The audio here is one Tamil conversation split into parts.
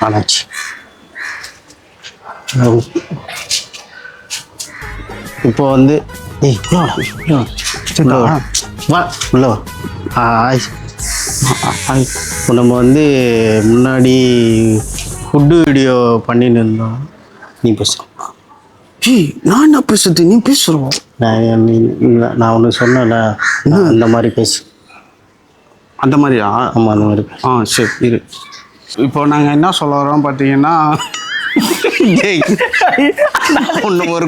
ஆனாச்சு. இப்போ வந்து உள்ள இப்போ நம்ம வந்து முன்னாடி ஃபுட்டு வீடியோ பண்ணிட்டு இருந்தோம். நீ பேச. நான் என்ன பேசுறது, நீ பேசுகிறோம். நான் ஒன்று சொன்னேன்ல, அந்த மாதிரி பேசு. அந்த மாதிரியா? ஆமாம், அந்த மாதிரி. சரி இரு. இப்போ நாங்கள் என்ன சொல்ல வரோம் பார்த்தீங்கன்னா, ஒன்று ஒரு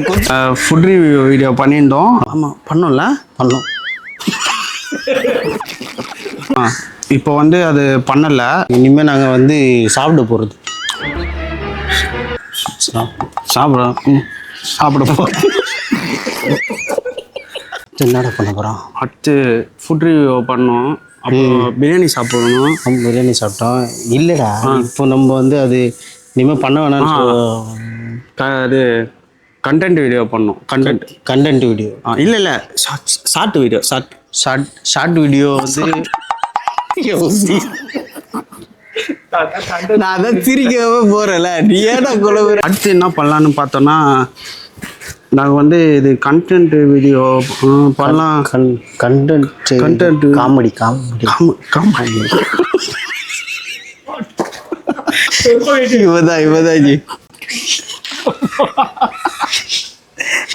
ஃபுட் ரிவ்யூ வீடியோ பண்ணியிருந்தோம். ஆமாம், பண்ணோம்ல, பண்ணோம். இப்போ வந்து அது பண்ணலை. இனிமேல் நாங்கள் வந்து சாப்பிட போகிறது. சாப்பிட போகிறோம். என்னடா பண்ண போகிறோம்? அடுத்து ஃபுட் ரிவ்யூ பண்ணோம். அப்புறம் பிரியாணி சாப்பிடணும். பிரியாணி சாப்பிட்டோம். இல்லைடா, இப்போ நம்ம வந்து அது இனிமேல் பண்ண வேணாம்னு அது கண்டென்ட் வீடியோ பண்ணோம். கண்டென்ட் வீடியோ இல்லை ஷார்ட் வீடியோ. ஷார்ட் வீடியோ வந்து நான் அதான் சிரிக்கவே போகிறேன்ல, நீ ஏடா குழந்தை. அடுத்து என்ன பண்ணலான்னு பார்த்தோன்னா, நாங்கள் வந்து இது கண்டென்ட் வீடியோ பண்ணலாம். கண்டென்ட் காமெடி இவதான் ஜி.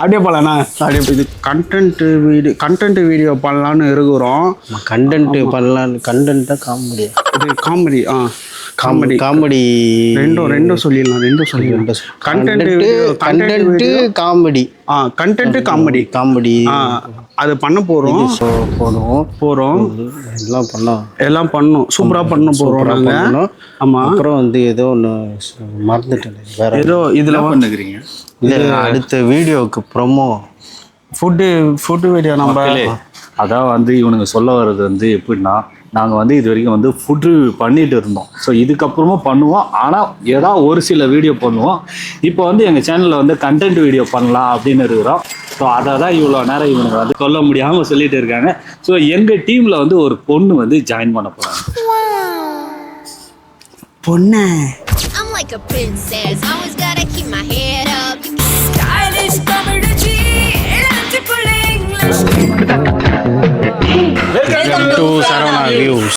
அப்படியே பண்ணலாண்ணா. அப்படியே இது கண்டென்ட் வீடியோ பண்ணலான்னு இருக்கிறோம். கண்டென்ட் பண்ணலான்னு. கண்டென்ட்டா காமெடி? இது காமெடி. காமெடி ரெண்டும் சொல்லிடலாம். கண்டென்ட் காமெடி அது பண்ண போறோம். எல்லாம் பண்ணோம். சூப்பரா பண்ண போறோம் நாங்க. ஆமா. அப்புறம் வந்து ஏதோ ஒன்று மறந்துட்டேன். வேற ஏதோ இதுல பண்ணுகிறீங்க. அடுத்த வீடியோவுக்கு ப்ரோமோ ஃபுட்டு வீடியோ நம்ம. அதான் வந்து இவனுங்க சொல்ல வர்றது வந்து எப்படின்னா, நாங்கள் வந்து இது வரைக்கும் வந்து ஃபுட் ரிவ்யூ பண்ணிட்டு இருந்தோம். ஸோ இதுக்கப்புறமும் பண்ணுவோம். ஆனால் ஏதாவது ஒரு சில வீடியோ பண்ணுவோம். இப்போ வந்து எங்கள் சேனலில் வந்து கண்டென்ட் வீடியோ பண்ணலாம் அப்படின்னு இருக்கிறோம். ஸோ அதை தான் இவ்வளோ நேரம் இவனுங்க வந்து சொல்ல முடியாமல் சொல்லிட்டு இருக்காங்க. ஸோ எங்கள் டீமில் வந்து ஒரு பொண்ணு வந்து ஜாயின் பண்ண போகிறாங்க. பொண்ணு I'm like a princess, always gotta keep my head up. Stylish தமிழச்சி, இளஞ்சி புள்ளை English. Welcome to Saravana Views.